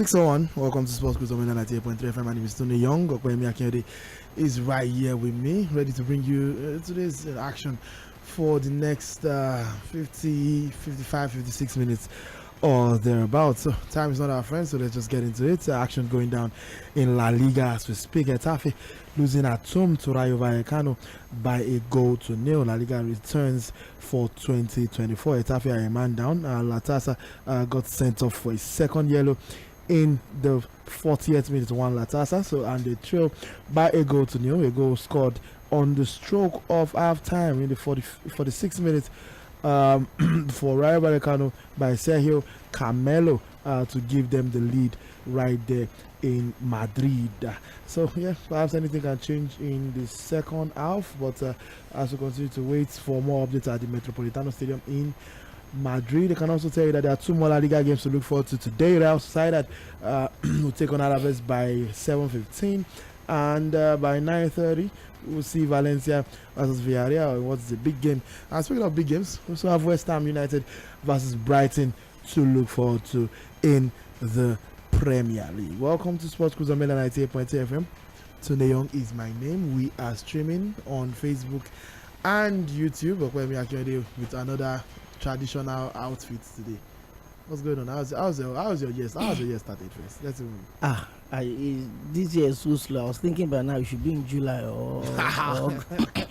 𝗃01, welcome to Sports Cruise on 98.3 FM. My name is 𝗜ᴏʀᴛs. 𝗃𴏄 Akinade is right here with me, ready to bring you today's action for the next 50, 55, 56 minutes or thereabouts. So time is not our friend, so let's just get into it. Action going down in La Liga as we speak. Getafe losing at home to Rayo Vallecano by a goal to nil. La Liga returns for 2024. Getafe are a man down. Latasa got sent off for a second yellow in the 40th minute. One Latasa, so and they trail by a goal to nil. A goal scored on the stroke of half time in the 46th minute for Rayo Vallecano by Sergio Camelo to give them the lead right there in Madrid. So yeah, perhaps anything can change in the second half, but as we continue to wait for more updates at the Metropolitano Stadium in Madrid, I can also tell you that there are two more La Liga games to look forward to today. Real Sociedad will take on Alaves by 7:15, and by 9:30 we'll see Valencia versus Villarreal. What's the big game? And speaking of big games, we also have West Ham United versus Brighton to look forward to in the Premier League. Welcome to Sports Cruise on 98.3 FM. 𝗜ᴏᴛ is my name. We are streaming on Facebook and YouTube. 𝗃𴏄 Akinade with another traditional outfit today. What's going on? How's your year? How's your year started first? Let's see. This year is so slow. I was thinking by now it should be in July or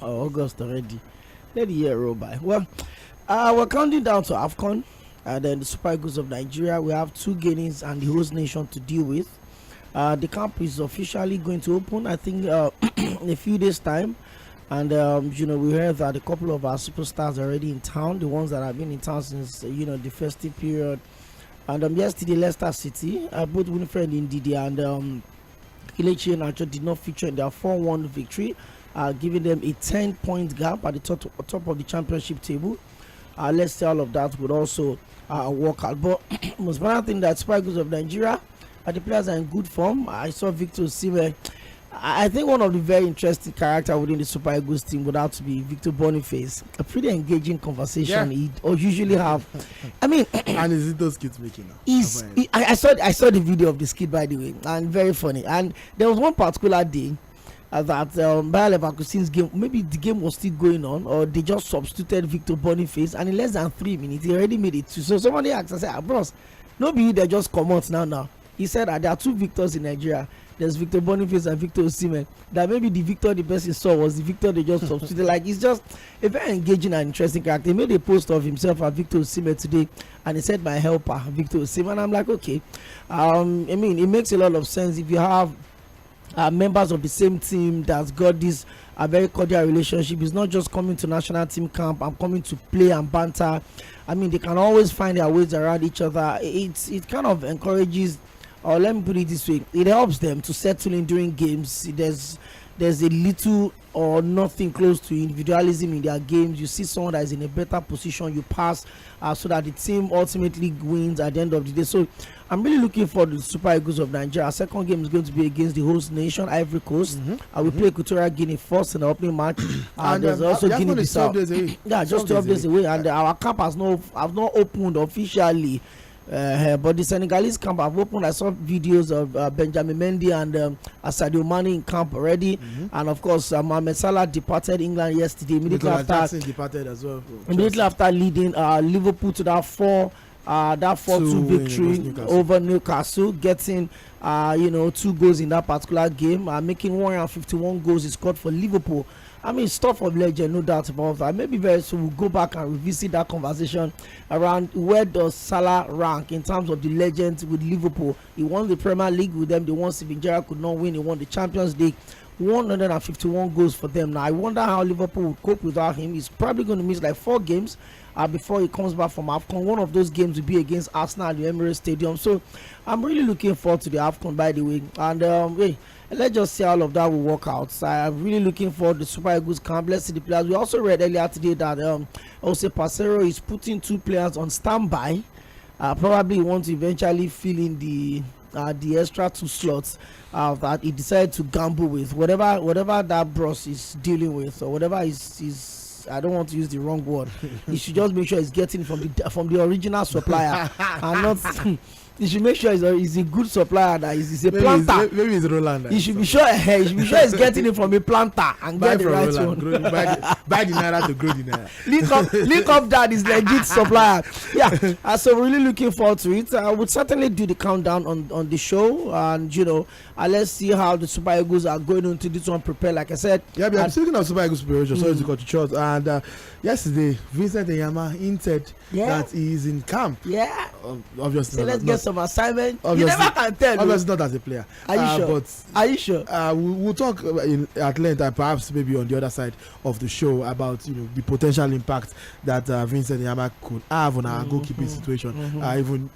August already. Let the year roll by. Well, we're counting down to AFCON and then the Super Eagles of Nigeria. We have two Guineas and the host nation to deal with. The camp is officially going to open, I think, in a few days' time. And we heard that a couple of our superstars are already in town, the ones that have been in town since the festive period. And yesterday, Leicester City, both Winfred Ndidi and Kelechi Iheanacho did not feature in their 4-1 victory, giving them a 10-point gap at the top of the championship table. Let's say all of that would also work out. But most important thing that Super Eagles of Nigeria, the players are in good form. I saw Victor Osimhen. I think one of the very interesting characters within the Super Eagles team would have to be Victor Boniface. A pretty engaging conversation he usually have. I mean, and is it those kids making now? I saw the video of the skit, by the way, and very funny. And there was one particular day that Bayer Leverkusen's game, maybe the game was still going on, or they just substituted Victor Boniface, and in less than 3 minutes he already made it 2. So somebody asked, I said, bros, nobody they just come out now. He said that there are two Victors in Nigeria. There's Victor Boniface and Victor Osimhen. That maybe the Victor the person saw was the Victor they just substituted. Like, he's just a very engaging and interesting character. He made a post of himself and Victor Osimhen today, and he said, "My helper, Victor Osimhen." I'm like, okay. I mean, it makes a lot of sense if you have members of the same team that's got this a very cordial relationship. It's not just coming to national team camp. I'm coming to play and banter. I mean, they can always find their ways around each other. It kind of encourages. Or let me put it this way, it helps them to settle in during games. There's a little or nothing close to individualism in their games. You see someone that is in a better position, you pass so that the team ultimately wins at the end of the day. So I'm really looking for the Super Eagles of Nigeria. Our second game is going to be against the host nation, Ivory Coast. We play Equatorial Guinea first in the opening match. And there's also Guinea-Bissau. Yeah, just 12 days away. And our camp has not opened officially. But the Senegalese camp have opened. I saw videos of Benjamin Mendy and Sadio Mane in camp already, and of course Mohamed Salah departed England yesterday immediately after departed as well. Immediately after leading Liverpool to that 4-2 victory over Newcastle, getting 2 goals in that particular game, making 151 goals he scored for Liverpool. I mean, stuff of legend, no doubt about that. Maybe very soon we'll go back and revisit that conversation around where does Salah rank in terms of the legends with Liverpool. He won the Premier League with them. The one Steven Gerrard could not win. He won the Champions League 151 goals for them. Now I wonder how Liverpool would cope without him. He's probably going to miss like 4 games before he comes back from AFCON. One of those games will be against Arsenal at the Emirates Stadium. So I'm really looking forward to the AFCON, by the way. And hey, let's just see how all of that will work out. So I'm really looking forward to the Super Eagles camp. Let's see the players. We also read earlier today that 𝗪𝗛 is putting 2 players on standby. Probably want to eventually fill in the extra 2 slots that he decided to gamble with. Whatever that bros is dealing with, or whatever is I don't want to use the wrong word. He should just make sure he's getting from the original supplier, and not. He should make sure he's a good supplier. That he's a planter. Maybe it's Roland. He should be sure. He's getting it from a planter and get the right Roland. one. Buy the naira to grow the naira. Link up that is legit supplier. Yeah. So really looking forward to it. I would certainly do the countdown on the show, and let's see how the Super Eagles are going into this one. Prepare, like I said. Yeah, I'm speaking of Super Eagles preparation. Sorry to cut you short. And yesterday, Vincent Enyeama hinted that he is in camp. Yeah. Obviously, so let's get some assignment. You never can tell. Obviously, not as a player. Are you sure? But are you sure? We'll talk at length, and perhaps maybe on the other side of the show about the potential impact that Vincent Enyeama could have on our goalkeeping situation. Even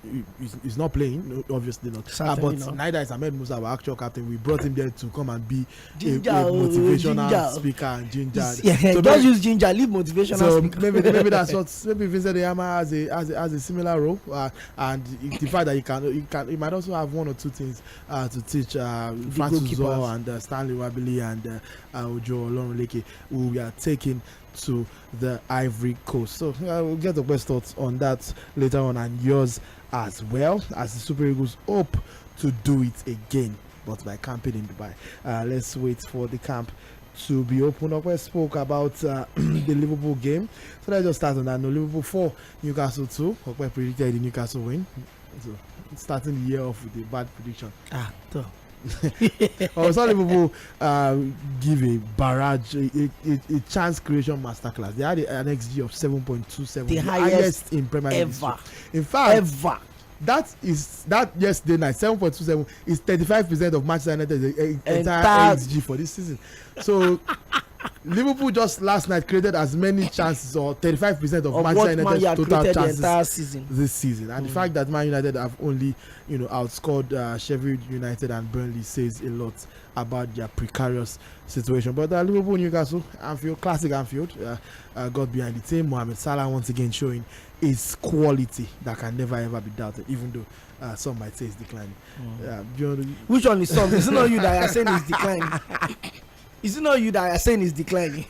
he's not playing, obviously not. But not. Neither is _Mph, our actual captain. We brought him there to come and be a motivational speaker and ginger. So don't use ginger, leave motivational speaker. Maybe that's what. Maybe Vincent Enyeama has a similar role, and the fact that he might also have 1 or 2 things to teach Francis Zoh and Stanley Wabili and Ojo Olorunleke, who we are taking to the Ivory Coast. So we'll get the best thoughts on that later on, and yours as well, as the Super Eagles hope to do it again, but by camping in Dubai. Let's wait for the camp to be opened up. We spoke about the Liverpool game, so let's just start on that. No, Liverpool 4, Newcastle 2. We predicted the Newcastle win. So starting the year off with a bad prediction. I saw Liverpool give a barrage, a chance creation masterclass. They had an XG of 7.27, the highest in Premier League ever. In fact, that yesterday night 7.27 is 35% of Manchester United's entire XG for this season. So Liverpool just last night created as many chances, or 35% of Manchester United's total chances this season. And the fact that Man United have only outscored Sheffield United and Burnley says a lot about their precarious situation. But Liverpool, Newcastle, Anfield, classic Anfield, got behind the team. Mohamed Salah once again showing his quality that can never ever be doubted, even though some might say it's declining. Which one is some? Is it not you that are saying it's declining? Is it not you that are saying it's declining?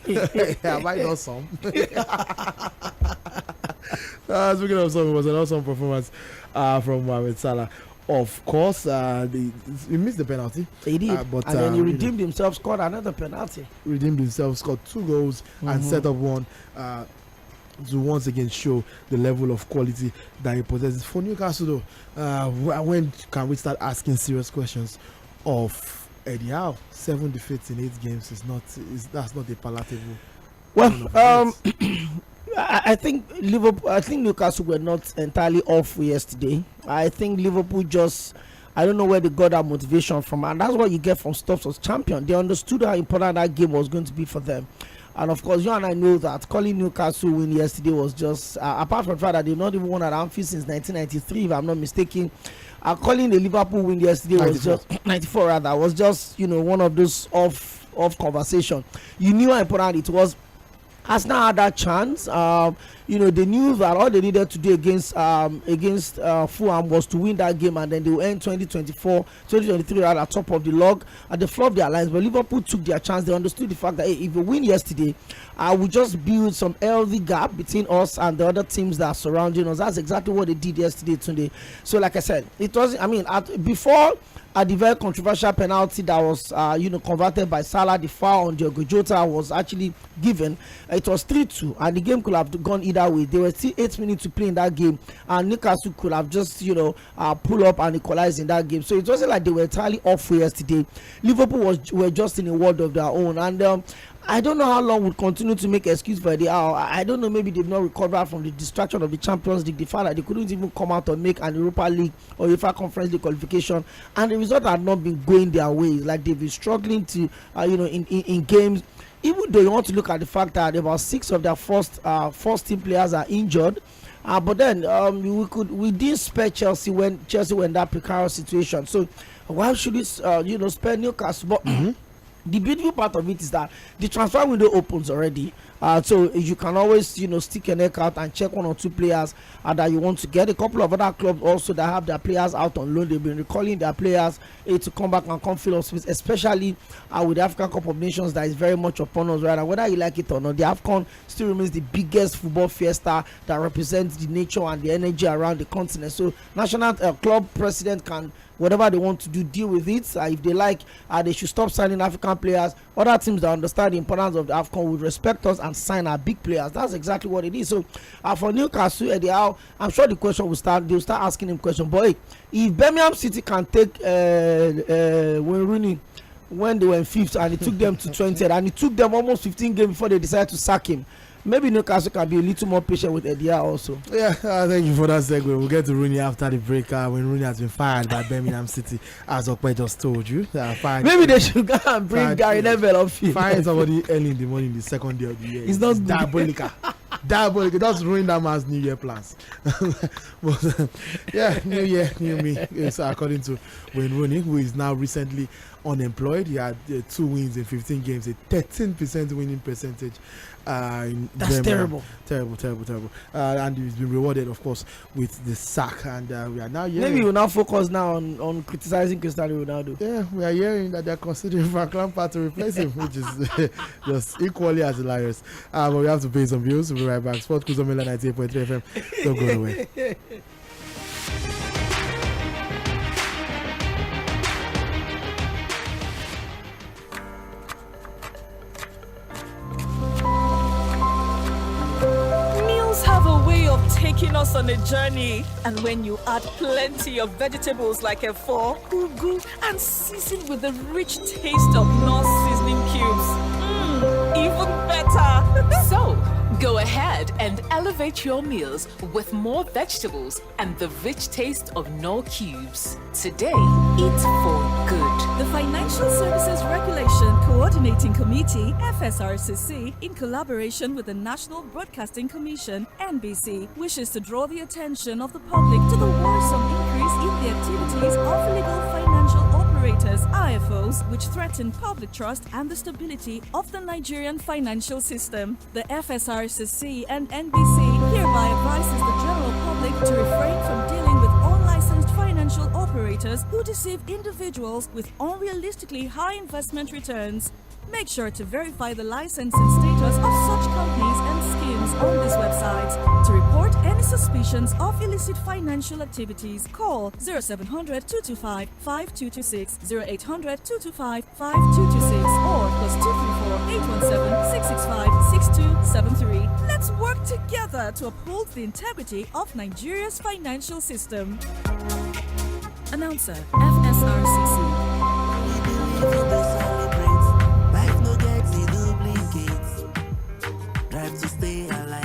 Have I not some? Speaking of some, it was an awesome performance from Mohamed Salah. Of course, he missed the penalty. He did, but then he redeemed himself, scored another penalty. Redeemed himself, scored 2 goals, and set up one to once again show the level of quality that he possesses. For Newcastle, though, when can we start asking serious questions of Eddie Howe? 7 defeats in 8 games that's not a palatable. Well, I think Newcastle were not entirely off yesterday. I think Liverpool I don't know where they got that motivation from, and that's what you get from Stubbs as champion. They understood how important that game was going to be for them. And of course, you and I know that calling Newcastle win yesterday was just, apart from the fact that they've not even won at Anfield since 1993, if I'm not mistaken, calling the Liverpool win yesterday was just 94 rather, was just one of those off conversation. You knew how important it was. Arsenal had that chance. They knew that all they needed to do against Fulham was to win that game, and then they will end 2023 at the top of the log, and they flopped their lines. But Liverpool took their chance. They understood the fact that if we win yesterday, we just build some healthy gap between us and the other teams that are surrounding us. That's exactly what they did yesterday, Tunde. So, like I said, it wasn't. Before the very controversial penalty that was converted by Salah, the foul on Diogo Jota was actually given. It was 3-2, and the game could have gone either way. There were still 8 minutes to play in that game, and Newcastle could have just pull up and equalize in that game. So it wasn't like they were entirely off yesterday. Liverpool were just in a world of their own, and I don't know how long we'll continue to make excuse for the hour. I don't know, maybe they've not recovered from the distraction of the Champions League. The fact that they couldn't even come out and make an Europa League or UEFA Conference League qualification, and the result had not been going their ways. Like they've been struggling to, in games. Even though you want to look at the fact that about 6 of their first team players are injured, but then we didn't spare Chelsea when were in that precarious situation. So why should we spare Newcastle? But the beautiful part of it is that the transfer window opens already, so you can always stick your neck out and check 1 or 2 players that you want to get. A couple of other clubs also that have their players out on loan, they've been recalling their players to come back and come fill up space, especially with the African Cup of Nations that is very much upon us right now. Whether you like it or not, the AFCON still remains the biggest football fiesta that represents the nature and the energy around the continent. So national club president can, whatever they want to do, deal with it. If they like, they should stop signing African players. Other teams that understand the importance of the AFCON would respect us and sign our big players. That's exactly what it is. So for Newcastle, I'm sure the question they'll start asking him question. But if Birmingham City can take Wayne Rooney when they were in 5th and it took them to 20th and it took them almost 15 games before they decided to sack him, maybe Newcastle can be a little more patient with Eddie also. Yeah, thank you for that segue. We'll get to Rooney after the break when Rooney has been fired by Birmingham City, as Okpe just told you. Maybe they should go and bring Gary Neville on field. Find somebody early in the morning, the second day of the year. It's not diabolical. Diabolical. That's ruin that man's New Year plans. But New Year, new me. So according to Wayne Rooney, who is now recently unemployed, he had 2 wins in 15 games, a 13% winning percentage. That's terrible. Terrible. And he's been rewarded, of course, with the sack. And we are now hearing. Maybe we'll now focus now on criticizing Cristiano Ronaldo. Yeah, we are hearing that they're considering Frank Lampard to replace him, which is just equally as hilarious. But we have to pay some bills. We'll be right back. Sport Kuzomela 98.3 FM. Don't go away. Taking us on a journey, and when you add plenty of vegetables like efo, ugu, and seasoned with the rich taste of North seasoning cubes, even better. So go ahead and elevate your meals with more vegetables and the rich taste of Knorr cubes. Today, eat for good. The Financial Services Regulation Coordinating Committee, FSRCC, in collaboration with the National Broadcasting Commission, NBC, wishes to draw the attention of the public to the worrisome increase in the activities of illegal financial operators, IFOs, which threaten public trust and the stability of the Nigerian financial system. The FSRCC and NBC hereby advises the general public to refrain from dealing with unlicensed financial operators who deceive individuals with unrealistically high investment returns. Make sure to verify the licensing status of such companies and schemes on this website. To report any suspicions of illicit financial activities, call 0700 225 5226, 0800 225 5226, or +234 817 665 6273. Let's work together to uphold the integrity of Nigeria's financial system. Announcer, FSRCC. Drive to stay alive.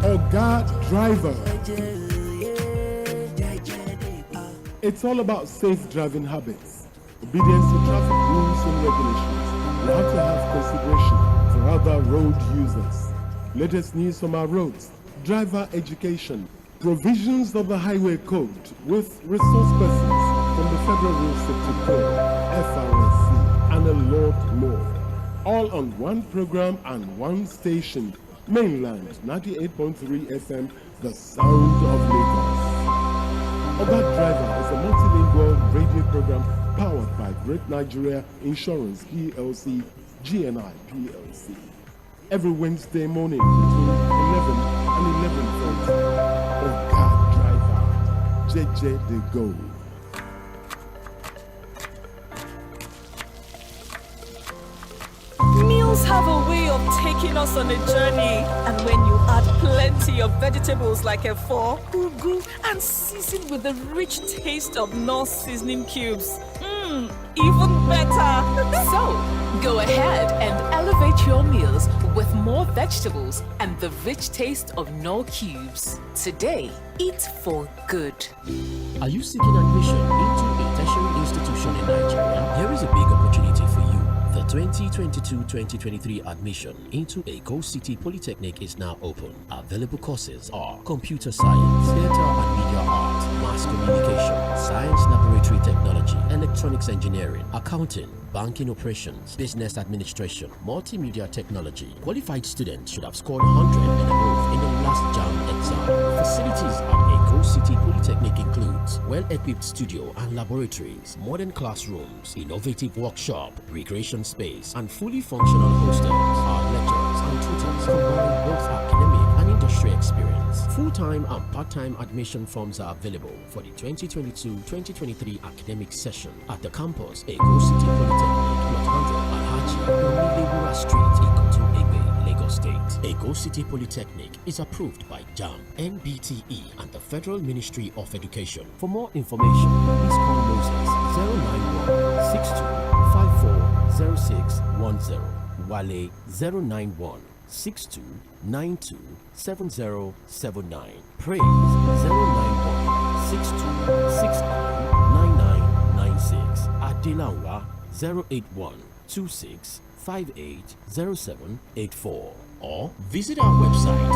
Oga Driver. It's all about safe driving habits, obedience to traffic rules and regulations. We have to have consideration for other road users. Latest news from our roads, driver education, provisions of the Highway Code with resource persons from the Federal Road Safety Code, FRSC, and a lot more. All on one program and one station. Mainland 98.3 FM, the sound of Lagos. Oga Driver is a multilingual radio program powered by Great Nigeria Insurance PLC, GNI PLC. Every Wednesday morning between 11 and 11:30. Oga Driver, JJ the Go. Meals have a way of taking us on a journey. And when you add plenty of vegetables like efo, ugu, and season with the rich taste of Knorr seasoning cubes, even better. So, go ahead and elevate your meals with more vegetables and the rich taste of Knorr cubes. Today, eat for good. Are you seeking admission into a tertiary institution in Nigeria? Here is a big opportunity for you. The 2022-2023 admission into 𝗏𝗏 Polytechnic is now open. Available courses are Computer Science, Theatre and Media Arts, Mass Communication, Science Laboratory Technology, Electronics Engineering, Accounting, Banking Operations, Business Administration, Multimedia Technology. Qualified students should have scored 100 and above in the last JAM exam. Facilities at 𝗏𝗏 Polytechnic includes well-equipped studio and laboratories, modern classrooms, innovative workshop, recreation space, and fully functional hostels. Our lecturers and tutors combine both academic and industry experience. Full-time and part-time admission forms are available for the 2022-2023 academic session at the campus 𝗏𝗏 Polytechnic, Plot 100, Alhaji Owolewura Street, Ikoton-Egbe, Lagos State. 𝗏𝗏 Polytechnic is approved by JAM, NBTE, and the Federal Ministry of Education. For more information, please call Moses 091-6254-0610, Wale 091-6292-7079, Praise 091-6269-9996, Adilawa 081-2658-0784, or visit our website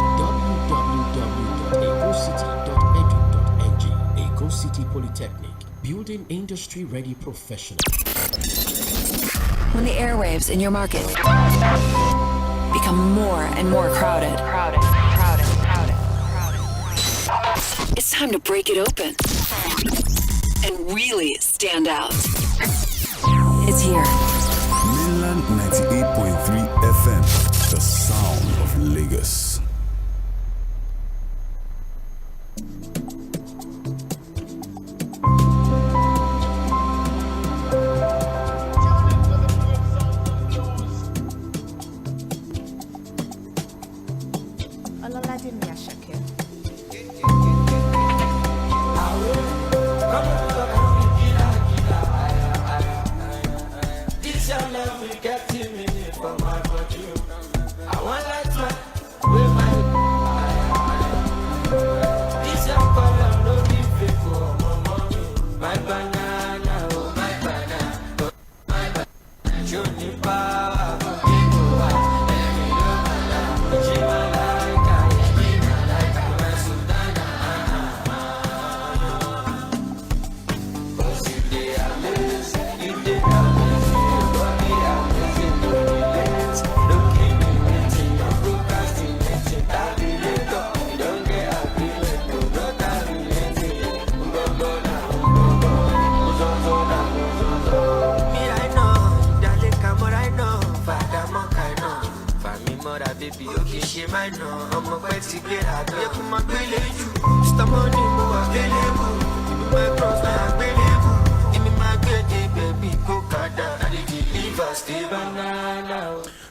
www.ecocity.edu.ng. 𝗏𝗏 Polytechnic, building industry-ready professionals. When the airwaves in your market become more and more crowded, it's time to break it open and really stand out. It's here. Mainland 98.3 FM, the sound of Lagos.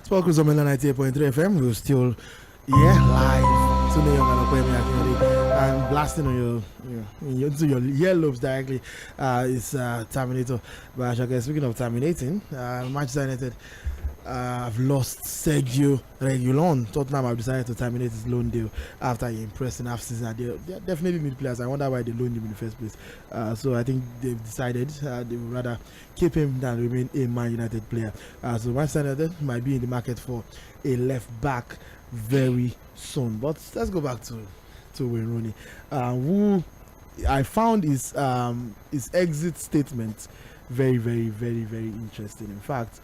Sᴘᴏʀᴛs on 98.3 FM. We're still live. Tᴜɪlᴅᴇ and blasting on into your earlobes directly. It's Terminator by Asake. Speaking of terminating, Manchester United have lost Sergio Reguilón. Tottenham have decided to terminate his loan deal after he impressed in half-season. They definitely need players. I wonder why they loaned him in the first place. So I think they've decided they would rather keep him than remain a Man United player. So Manchester United might be in the market for a left back very soon. But let's go back to Wayne Rooney, who I found his exit statement very, very, very, very interesting. In fact,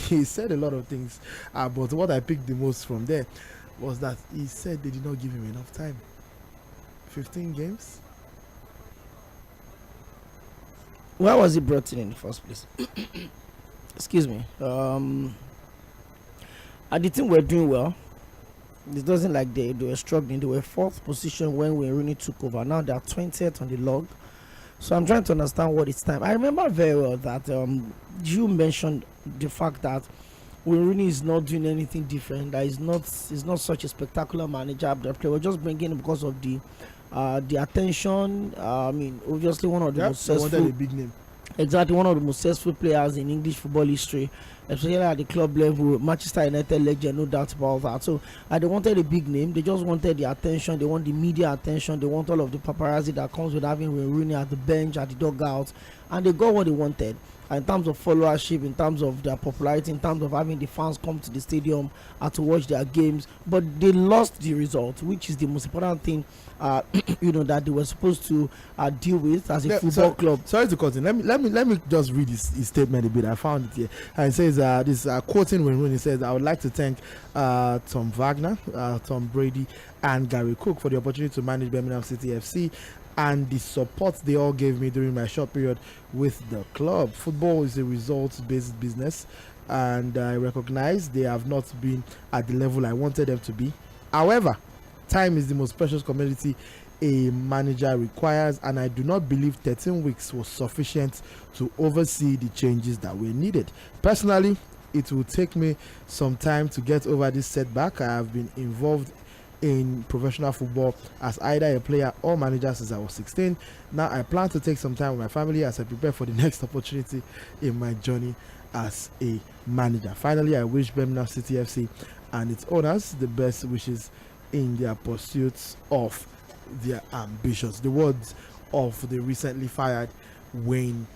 he said a lot of things, but what I picked the most from there was that he said they did not give him enough time. 15 games. Why was he brought in the first place? Excuse me. And the team were doing well. It doesn't like they were struggling. They were fourth position when Rooney took over. Now they are 20th on the log. So I'm trying to understand what it's time. I remember very well that you mentioned the fact that Wayne Rooney is not doing anything different. That is not such a spectacular manager. They were just bringing him because of the attention. I mean, obviously one of the most successful, a big name. Exactly, one of the most successful players in English football history, especially at the club level. Manchester United legend, no doubt about that. So they wanted a big name. They just wanted the attention. They want the media attention. They want all of the paparazzi that comes with having Wayne Rooney at the bench, at the dugout, and they got what they wanted. In terms of followership, in terms of their popularity, in terms of having the fans come to the stadium to watch their games, but they lost the result, which is the most important thing, that they were supposed to deal with as a football club. Sorry to cut in. Let me just read his statement a bit. I found it here, and it says this quoting when he says, "I would like to thank Tom Wagner, Tom Brady, and Gary Cook for the opportunity to manage Birmingham City FC." And the support they all gave me during my short period with the club. Football is a results-based business, and I recognize they have not been at the level I wanted them to be. However, time is the most precious commodity a manager requires, and I do not believe 13 weeks was sufficient to oversee the changes that were needed. Personally, it will take me some time to get over this setback. I have been involved in professional football as either a player or manager since I was 16. Now I plan to take some time with my family as I prepare for the next opportunity in my journey as a manager. Finally, I wish Birmingham City FC and its owners the best wishes in their pursuits of their ambitions. The words of the recently fired Wayne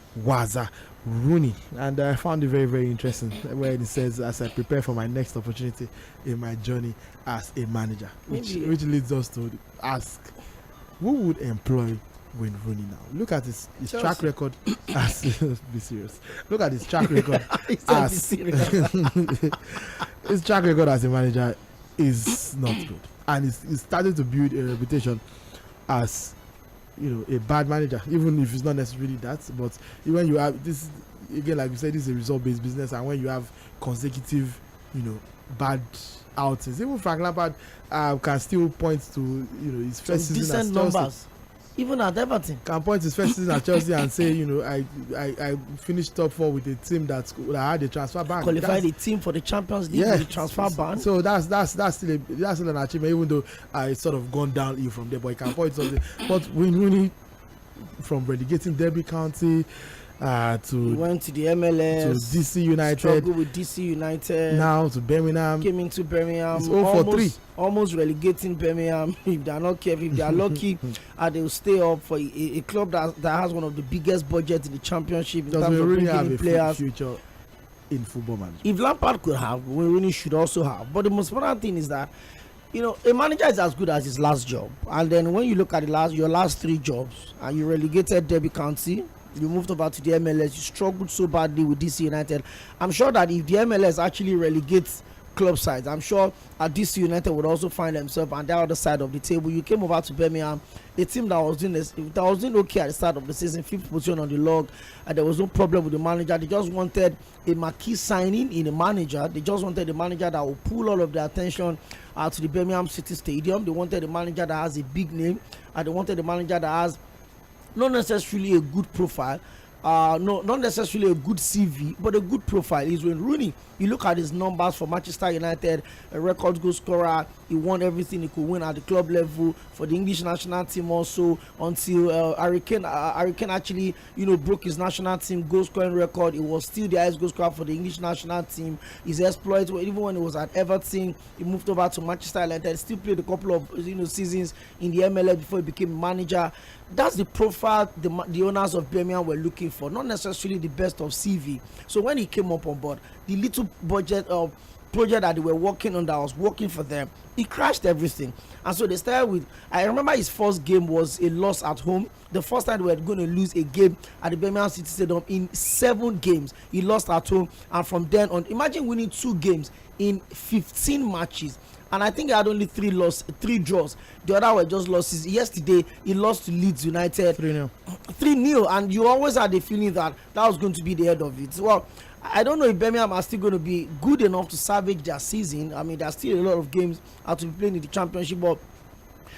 Rooney, and I found it very, very interesting where it says, as I prepare for my next opportunity in my journey as a manager, which leads us to ask, who would employ Wayne Rooney now? Look at his track record as be serious. Look at his track record as his track record as a manager is not good, and he's starting to build a reputation as a bad manager, even if it's not necessarily that. But when you have this, again, like you said, this is a result-based business, and when you have consecutive, bad outings, even Frank Lampard can still point to his first season as Chelsea. Even at Everton, can point his first season at Chelsea and say, I finished top 4 with a team that had a transfer ban. Qualified the team for the Champions League with the transfer ban. So that's still an achievement, even though it's sort of gone downhill from there. But he can point something. But Wayne Rooney, from relegating Derby County he went to the MLS, to DC United, struggled with DC United, now to Birmingham, came into Birmingham, it's 0-3, almost relegating Birmingham. If they are not careful, if they are lucky, they will stay up for a club that has one of the biggest budgets in the championship in terms of really bringing in players. Future in football management. If Lampard could have, Wayne Rooney should also have. But the most important thing is that a manager is as good as his last job. And then when you look at your last 3 jobs, and you relegated Derby County, you moved over to the MLS, you struggled so badly with DC United. I'm sure that if the MLS actually relegates club sides, I'm sure DC United would also find themselves on the other side of the table. You came over to Birmingham, a team that was doing okay at the start of the season, 5th position on the log, and there was no problem with the manager. They just wanted a marquee signing in a manager. They just wanted a manager that will pull all of the attention to the Birmingham City Stadium. They wanted a manager that has a big name, and they wanted a manager that has not necessarily a good profile, not necessarily a good CV, but a good profile. Is Wayne Rooney. You look at his numbers for Manchester United, a record goal scorer. He won everything he could win at the club level for the English national team also, until Harry Kane actually broke his national team goal scoring record. He was still the highest goal scorer for the English national team. His exploits, even when he was at Everton, he moved over to Manchester United, still played a couple of seasons in the MLS before he became manager. That's the profile the owners of Birmingham were looking for, not necessarily the best of CV. So when he came up on board, the little budget of project that they were working on that was working for them, he crashed everything. And so they started with, I remember his first game was a loss at home. The first time they were going to lose a game at the Birmingham City Stadium in 7 games. He lost at home, and from then on, imagine winning 2 games in 15 matches. And I think he had only 3 draws. The other were just losses. Yesterday, he lost to Leeds United 3-0. 3-0, and you always had the feeling that was going to be the end of it. Well, I don't know if Birmingham are still going to be good enough to salvage their season. I mean, there's still a lot of games to be playing in the championship, but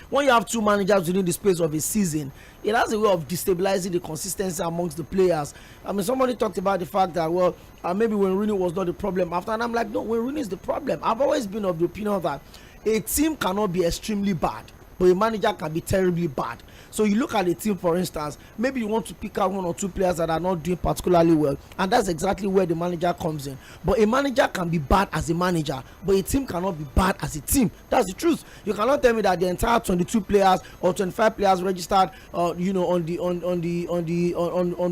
when you have two managers within the space of a season, it has a way of destabilizing the consistency amongst the players. I mean, somebody talked about the fact that, well, maybe when Rooney was not the problem after, and I'm like, no, when Rooney is the problem. I've always been of the opinion that a team cannot be extremely bad, but a manager can be terribly bad. So you look at a team, for instance, maybe you want to pick out one or two players that are not doing particularly well, and that's exactly where the manager comes in. But a manager can be bad as a manager, but a team cannot be bad as a team. That's the truth. You cannot tell me that the entire 22 players or 25 players registered, on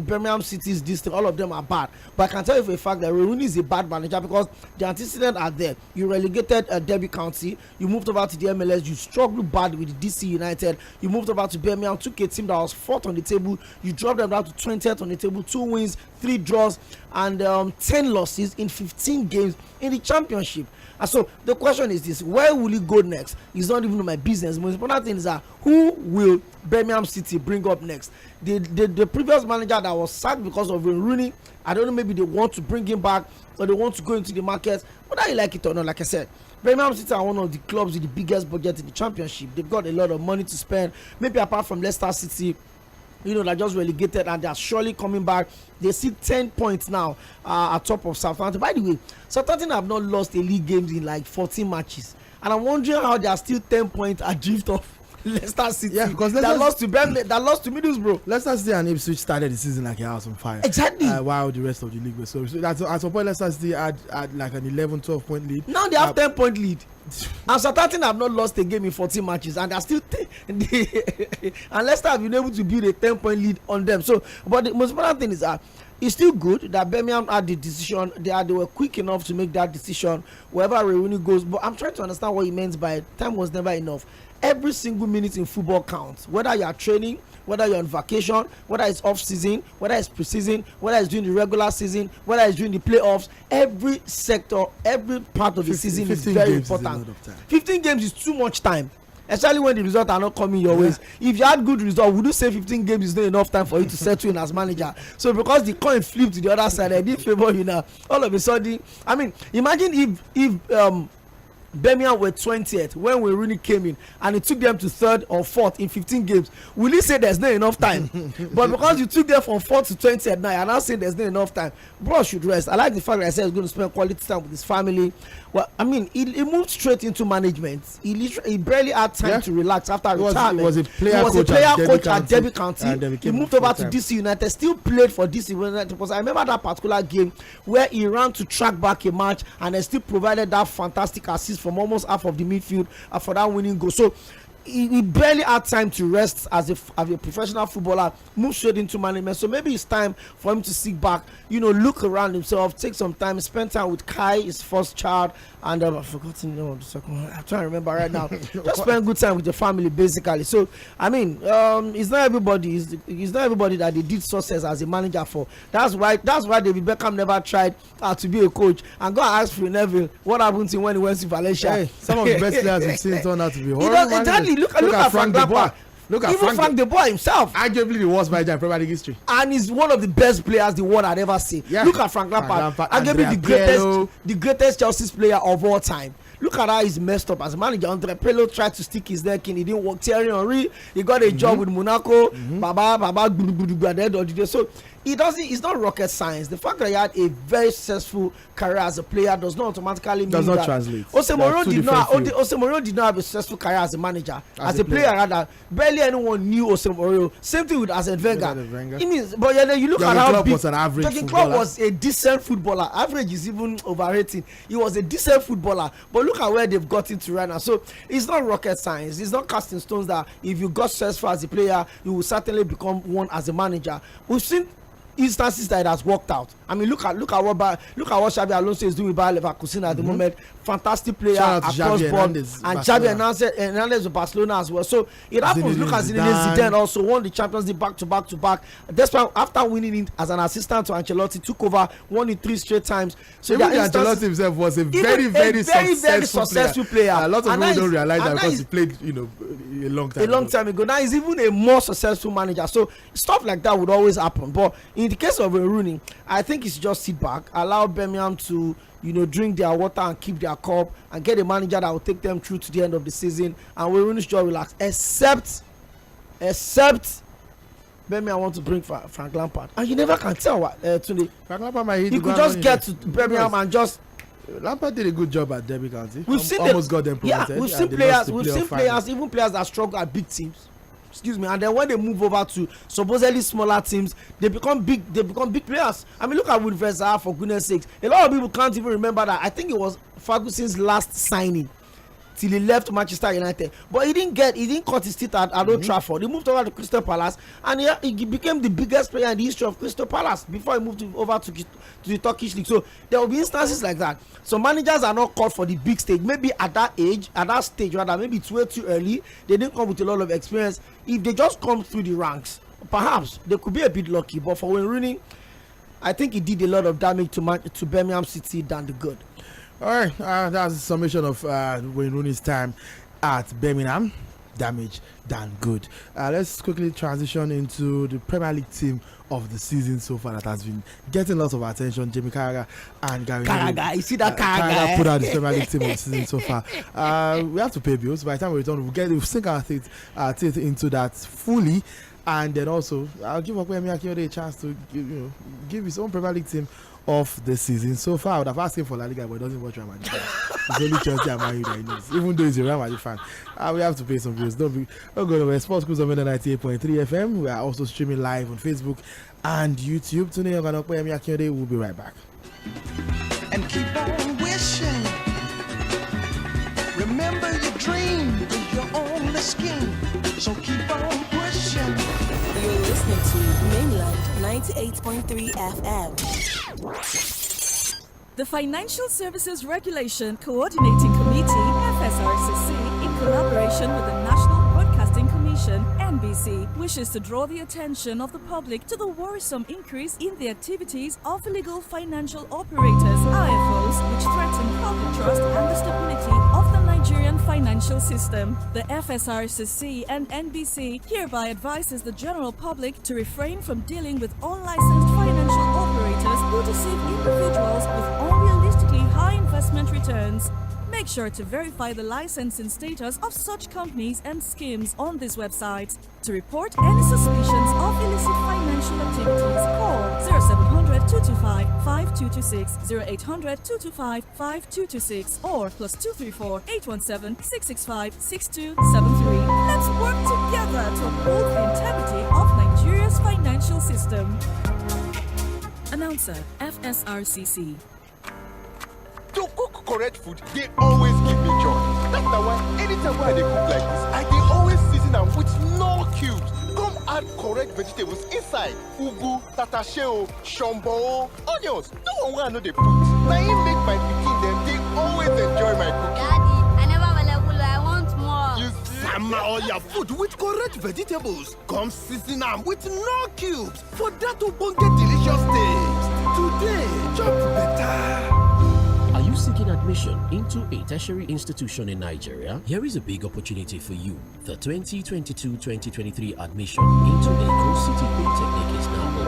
Birmingham City's district, all of them are bad. But I can tell you for a fact that Rooney is a bad manager because the antecedents are there. You relegated Derby County, you moved over to the MLS, you struggled bad with DC United, you moved over to Birmingham, took a team that was 4th on the table, you dropped them down to 20th on the table, 2 wins, 3 draws, and 10 losses in 15 games in the championship. And so the question is this: where will he go next? It's not even my business. The most important thing is that who will Birmingham City bring up next? The previous manager that was sacked because of Rooney, I don't know, maybe they want to bring him back or they want to go into the market, whether you like it or not. Like I said, Birmingham City are one of the clubs with the biggest budget in the championship. They've got a lot of money to spend, maybe apart from Leicester City, they're just relegated and they're surely coming back. They see 10 points now at top of Southampton. By the way, Southampton have not lost a league games in like 14 matches, and I'm wondering how they are still 10 points adrift of Leicester City. Yeah, because that lost to Middlesbrough. Leicester City and Ipswich started the season like a house on fire. Exactly. While the rest of the league was so at some point Leicester City had like an 11-12 point lead. Now they have 10 point lead. And Southampton have not lost a game in 14 matches, and they're still and Leicester have been able to build a 10 point lead on them. So, but the most important thing is that it's still good that Birmingham had the decision. They were quick enough to make that decision wherever Rooney goes. But I'm trying to understand what he meant by time was never enough. Every single minute in football counts, whether you are training, whether you're on vacation, whether it's off season, whether it's pre-season, whether it's during the regular season, whether it's during the playoffs. Every sector, every part of the season is very important. 15 games is too much time, especially when the results are not coming your ways. If you had good results, would you say 15 games is not enough time for you to settle in as manager? So because the coin flipped to the other side, I did favor you now. All of a sudden, I mean, imagine if Birmingham were 20th when Rooney came in and it took them to 3rd or 4th in 15 games. Will you say there's not enough time? But because you took them from 4th to 20th now, you're now saying there's not enough time. Bro should rest. I like the fact that I said he's going to spend quality time with his family. Well, I mean, he moved straight into management. He barely had time to relax after retirement. He was a player coach at Derby County. He moved over to DC United, still played for DC United. Because I remember that particular game where he ran to track back a match and then still provided that fantastic assist from almost half of the midfield for that winning goal. So he barely had time to rest as a professional footballer, move straight into management. So maybe it's time for him to sit back, look around himself, take some time, spend time with Kai, his first child, and I've forgotten the name of the second one. I'm trying to remember right now. Just spend good time with your family, basically. So I mean, it's not everybody. It's not everybody that they did success as a manager for. That's why David Beckham never tried to be a coach. And go and ask for Neville what happened to him when he went to Valencia. Hey, some of the best players we've seen turned out to be horrible. Exactly. Look at Frank de Boer. Even Frank de Boer himself, arguably the worst manager in Premier League history, and he's one of the best players the world had ever seen. Look at Frank Lampard, arguably the greatest Chelsea's player of all time. Look at how he's messed up as a manager. Andre Pirlo tried to stick his neck in, he didn't work. Thierry Henry, he got a job with Monaco. Baba at the end of the day. So it's not rocket science. The fact that he had a very successful career as a player does not automatically mean that translate. Jose Mourinho did not have a successful career as a manager. As a player, rather, barely anyone knew Jose Mourinho. Same thing with Arsene Wenger. It means, but then you look at how big Jurgen Klopp was a decent footballer. Average is even overrated. He was a decent footballer, but look at where they've got into right now. So it's not rocket science. It's not casting stones that if you got successful as a player, you will certainly become one as a manager. We've seen instances that it has worked out. I mean, look at what Xabi Alonso is doing with Bayer Leverkusen at the moment. Fantastic player across board, and Xabi Hernandez with Barcelona as well. So it happens. Look at Zinedine Zidane also won the Champions League back to back. That's why after winning it as an assistant to Ancelotti, took over, won it 3 straight times. So even Ancelotti himself was a very successful player. A lot of people don't realize that because he played, a long time ago. Now he's even a more successful manager. So stuff like that would always happen. But in the case of Rooney, I think it's just sit back, allow Birmingham to drink their water and keep their cup, and get a manager that will take them through to the end of the season, and Rooney should just relax. Except Birmingham want to bring Frank Lampard, and you never can tell what Tunde. Frank Lampard might hit he could just get to Birmingham and just. Lampard did a good job at Derby County. We've seen almost got them promoted. Yeah, we've seen players, even players that struggle at big teams. Excuse me, and then when they move over to supposedly smaller teams, they become big players. I mean, look at Wilfred Zaha, for goodness sakes. A lot of people can't even remember that. I think it was Ferguson's last signing till he left Manchester United, but he didn't cut his teeth at Old Trafford. He moved over to Crystal Palace, and he became the biggest player in the history of Crystal Palace before he moved over to the Turkish league. So there will be instances like that. So managers are not called for the big stage. Maybe at that stage rather, maybe it's way too early. They didn't come with a lot of experience. If they just come through the ranks, perhaps they could be a bit lucky. But for Wayne Rooney, I think he did a lot of damage to Birmingham City than the good. All right, that's a summation of Wayne Rooney's time at Birmingham. Damage than good. Let's quickly transition into the Premier League team of the season so far that has been getting lots of attention. Jamie Carragher and Gary Carragher, you see that Carragher put out the Premier League team of the season so far. We have to pay bills. By the time we return, we'll sink our teeth into that fully. And then also, I'll give Okwemi Akinode a chance to give his own Premier League team of the season so far. I would have asked him for La Liga, but he doesn't watch Real Madrid. It's only Chelsea and Man U that he knows, even though he's a Real Madrid fan. We have to pay some bills. Don't go nowhere. Sports Cruise on 98.3 FM. We are also streaming live on Facebook and YouTube. Tune in on Okwemi Akinode. We'll be right back. And keep on wishing. Remember your dream is your only scheme. So keep on pushing. You're listening to Mainland 98.3 FM. The Financial Services Regulation Coordinating Committee, FSRCC, in collaboration with the National Broadcasting Commission, NBC, wishes to draw the attention of the public to the worrisome increase in the activities of illegal financial operators, IFOs, which threaten public trust and the stability of the Nigerian financial system. The FSRCC and NBC hereby advises the general public to refrain from dealing with unlicensed financial operators who deceive individuals with unrealistically high investment returns. Make sure to verify the licensing status of such companies and schemes on this website. To report any suspicions of illicit financial activities, call 0700-225-5226, 0800-225-5226, or +234-817-665-6273. Let's work together to uphold the integrity of Nigeria's financial system. Announcer, FSRCC. To cook correct food, they always give me joy. That's why anytime I cook like this, I dey always season them with no cubes. Come add correct vegetables inside. Ugu, tatasheo, shombo, onions. No one I know they put. Now you make my pikin them, they always enjoy my cooking. Daddy, I never will. I want more. You sama all your food with correct vegetables. Come season them with no cubes for that to get delicious taste. Today, chop better. Are you seeking admission into a tertiary institution in Nigeria? Here is a big opportunity for you. The 2022-2023 admission into 𝗏𝗏 Polytechnic is now open.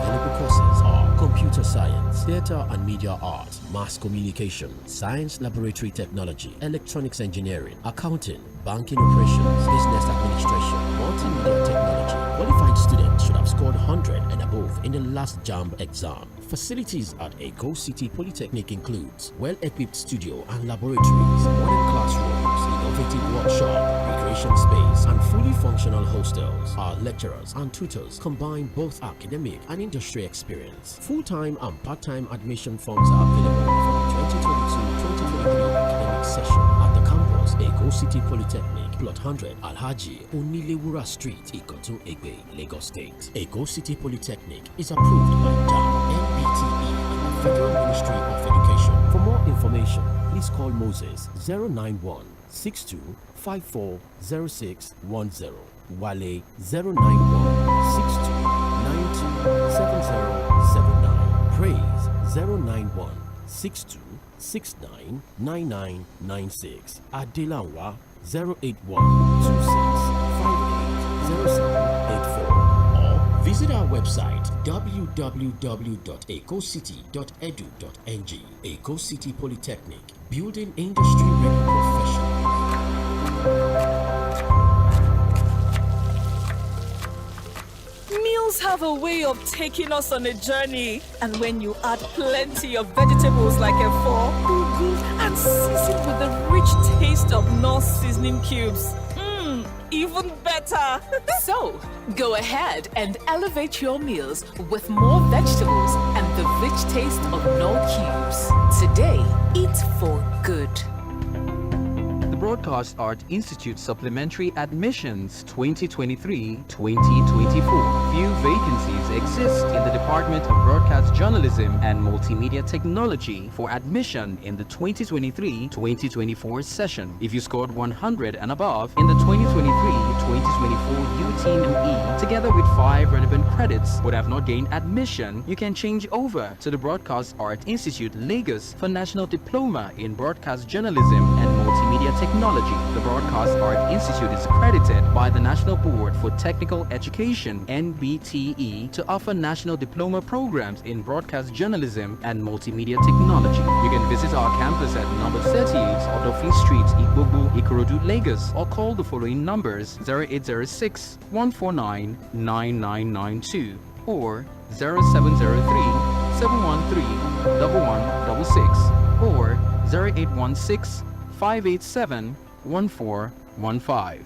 Available courses are computer science, theater and media arts, mass communication, science laboratory technology, electronics engineering, accounting, banking operations, business administration, multimedia technology. Qualified students should have scored 100 and above in the last JAMB exam. Facilities at 𝗏𝗏 Polytechnic includes well-equipped studio and laboratories, modern classrooms, innovative workshop, recreation space, and fully functional hostels. Our lecturers and tutors combine both academic and industry experience. Full-time and part-time admission forms are available for the 2022-2023 academic session at the campus 𝗏𝗏 Polytechnic, Plot 100, Alhaji Onilewura Street, Ikoto Egbe, Lagos State. 𝗏𝗏 Polytechnic is approved by JAMB, NBTE, and the Federal Ministry of Education. For more information, please call Moses 091-6254-0610, Wale 091-6292-7079, Praise 091-6269-9996, Adelanwa 081-2658-0784, or visit Visit our website www.ecocity.edu.ng. 𝗃ocity Polytechnic, building industry-ready professionals. Meals have a way of taking us on a journey, and when you add plenty of vegetables like 𝗏, ugu, and season with the rich taste of Knorr seasoning cubes, even better. So, go ahead and elevate your meals with more vegetables and the rich taste of Knorr cubes. Today, eat for good. The Broadcast Art Institute Supplementary Admissions 2023-2024. Few vacancies exist in the Department of Broadcast Journalism and Multimedia Technology for admission in the 2023-2024 session. If you scored 100 and above in the 2023-2024 UTME, together with 5 relevant credits, but have not gained admission, you can change over to the Broadcast Art Institute Lagos for National Diploma in Broadcast Journalism and Multimedia Technology. The Broadcast Art Institute is accredited by the National Board for Technical Education (NBTE) to offer national diploma programs in broadcast journalism and multimedia technology. You can visit our campus at number 38 Odofin Street, Igbogu, Ikorodu, Lagos, or call the following numbers: 0806 149 9992 or 0703 713 1166 or 0816 587 1415.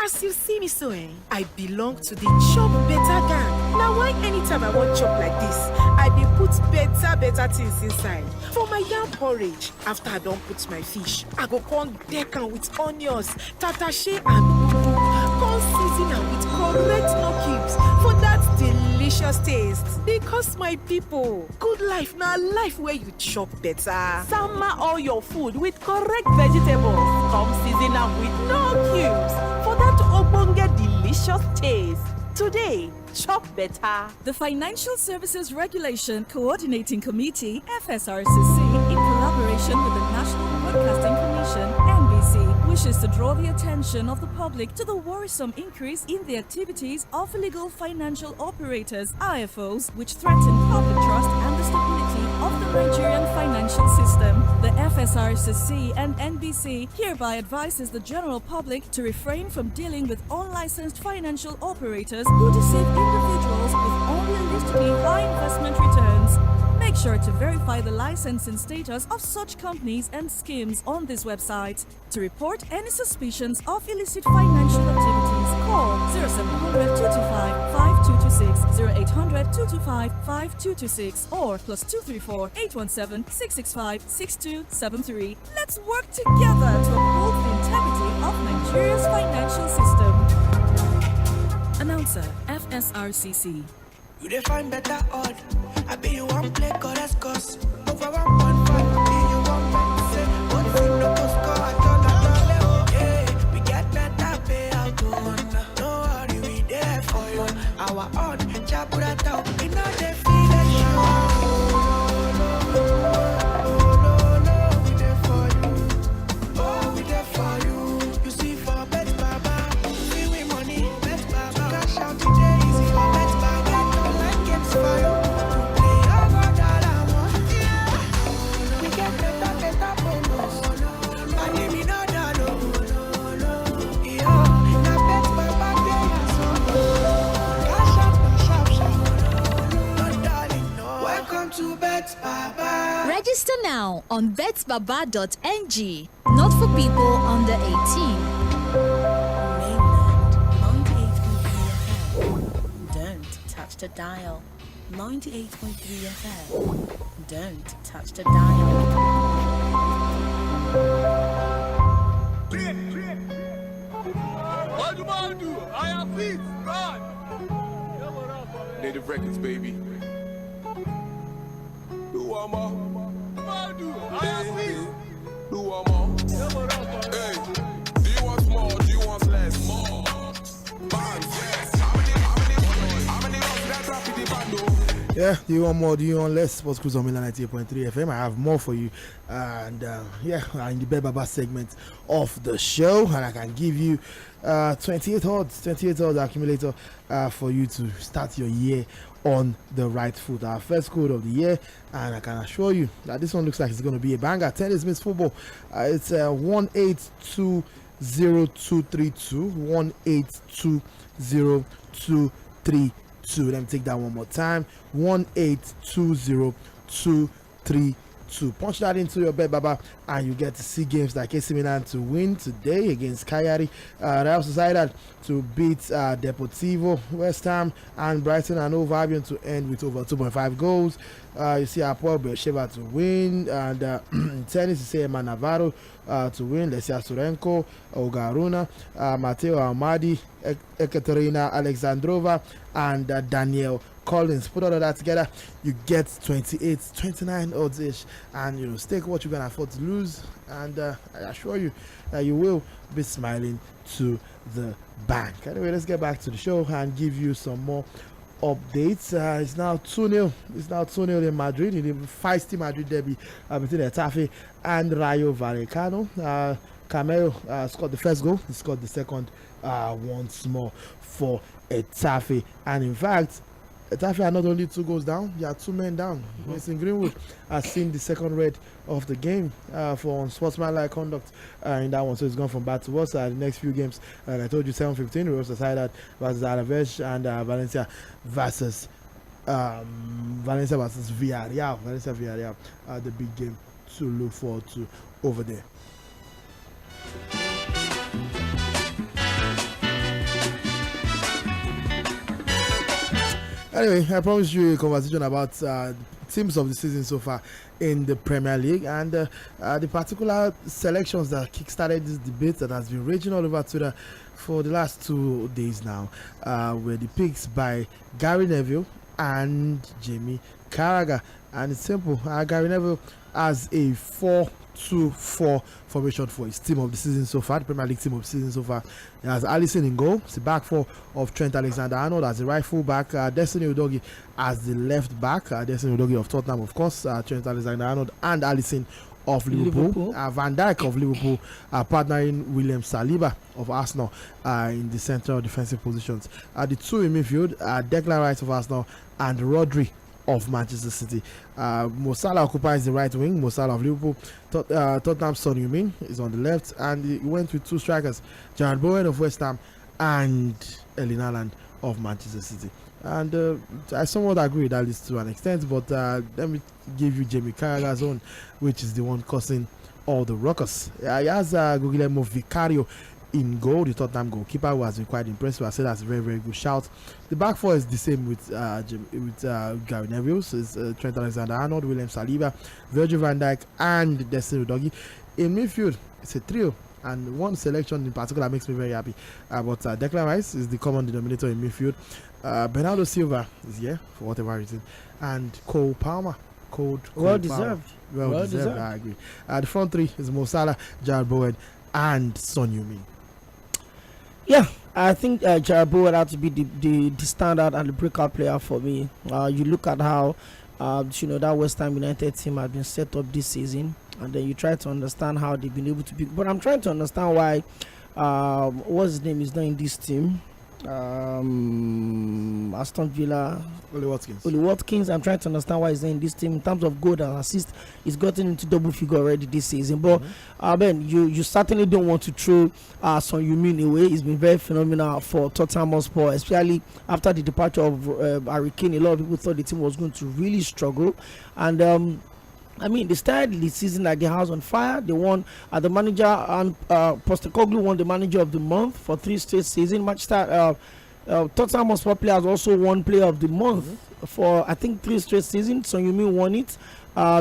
As you see me so, I belong to the Chop Better gang. Now why anytime I want chop like this, I dey put better things inside. For my yam porridge, after I don't put my fish, I go con deck am with onions, tatashe and ugu. Con season am with correct Knorr cubes for that delicious taste. Because my people, good life na life where you chop better. Sama all your food with correct vegetables. Come season am with Knorr cubes for that ogbonge delicious taste. Today, chop better. The Financial Services Regulation Coordinating Committee, FSRCC, in collaboration with the National Broadcasting Commission, NBC, wishes to draw the attention of the public to the worrisome increase in the activities of illegal financial operators, IFOs, which threaten public trust and the stability of the Nigerian financial system. The FSRCC and NBC hereby advises the general public to refrain from dealing with unlicensed financial operators who deceive individuals with unrealistically high investment returns. Make sure to verify the licensing status of such companies and schemes on this website. To report any suspicions of illicit financial activities, call 0700 225 5226, 0800 225 5226, or +234 817 665 6273. Let's work together to uphold the integrity of Nigeria's financial system. Announcer, FSRCC. You define better odd. I be you one play chorus cost. Over 1.5, be you one bet. Say, what if you no go score at all? Yeah, we get better payout. No worry, we there for you. Our odd, Chaburata, we know they feel the show. We there for you. Oh, we there for you. You see for Bet Baba, we win money. Bet Baba, cash out today easy. Bet Baba, get for you. Register now on betsbaba.ng. Not for people under 18. Mainland 98.3 FM. Don't touch the dial. 98.3 FM. Don't touch the dial. What do I do? I have feet. Run. Native Records, baby. Do one more. Do I have feet. Do one more. Hey, do you want more? Do you want less? More. Bands, yes. How many that drop in the bando? Yeah, do you want more? Do you want less? Sports Cruise on 98.3 FM. I have more for you. And in the 𝗵𝗏𝗁 segment of the show. And I can give you 28 odds accumulator for you to start your year on the right foot. Our first code of the year. And I can assure you that this one looks like it's going to be a banger. Tennis means football. It's 1820232. 1820232. Let me take that one more time. 1820232. Punch that into your 𝗵𝗏𝗁 and you get to see games like AC Milan to win today against Cagliari, Real Sociedad to beat Deportivo, West Ham, and Brighton and Hove Albion to end with over 2.5 goals. You see 𝗵𝗁 Beersheva to win, and tennis you see Emma Navarro to win, Lesia Surenko, Ogaruna, Matteo Almadi, Ekaterina Alexandrova, and Danielle Collins. Put all of that together, you get 29 odds ish, and stake what you can afford to lose, and I assure you that you will be smiling to the bank. Anyway, let's get back to the show and give you some more updates. It's now 2-0. It's now 2-0 in Madrid, in the feisty Madrid derby between Getafe and Rayo Vallecano. Camero scored the first goal. He scored the second once more for Getafe, and in fact Getafe are not only 2 goals down, they are 2 men down. Mason Greenwood has seen the second red of the game for unsportsmanlike conduct in that one, so it's gone from bad to worse. The next few games, like I told you, 7:15, Real Sociedad versus Alaves, and Valencia versus Villarreal. Villarreal, the big game to look forward to over there. Anyway, I promised you a conversation about teams of the season so far in the Premier League, and the particular selections that kickstarted this debate that has been raging all over Twitter for the last 2 days now were the picks by Gary Neville and Jamie Carragher. And it's simple. Gary Neville has a 4-2-4 formation for his team of the season so far, the Premier League team of the season so far. He has Alisson in goal. It's the back four of Trent Alexander-Arnold as the right full back, Destiny Udogie as the left back, Destiny Udogie of Tottenham, of course, Trent Alexander-Arnold and Alisson of Liverpool. Van Dijk of Liverpool partnering William Saliba of Arsenal in the central defensive positions. The 2 in midfield, Declan Rice of Arsenal and Rodri of Manchester City. Mo Salah occupies the right wing. Mo Salah of Liverpool. Tottenham's Son Heung-min is on the left, and he went with 2 strikers, Jarrod Bowen of West Ham and Erling Haaland of Manchester City. And I somewhat agree with that list to an extent, but let me give you Jamie Carragher's own, which is the one causing all the ruckus. He has Guillermo Vicario in goal, the Tottenham goalkeeper, who has been quite impressive. I said that's a very, very good shout. The back four is the same with Gary Neville. So it's Trent Alexander-Arnold, William Saliba, Virgil van Dijk, and Destiny Udogie. In midfield, it's a trio, and one selection in particular makes me very happy. But Declan Rice is the common denominator in midfield. Bernardo Silva is here for whatever reason, and Cole Palmer. Well deserved. I agree. The front three is Mo Salah, Jarrod Bowen, and Son Heung-min. Yeah, I think Jarrod Bowen had to be the standout and the breakout player for me. You look at how that West Ham United team has been set up this season, and then you try to understand how they've been able to pick. But I'm trying to understand why what's his name is not in this team. Aston Villa, Oli Watkins. I'm trying to understand why he's in this team. In terms of goal and assist, he's gotten into double figure already this season. But Ben, you certainly don't want to throw Son Heung-min away. He's been very phenomenal for Tottenham Hotspur, especially after the departure of Harry Kane. A lot of people thought the team was going to really struggle, and they started the season like the house on fire. They won the manager, and Postecoglou won the manager of the month for 3 straight seasons. Tottenham Hotspur players also won player of the month for I think 3 straight seasons. So Heung-min won it.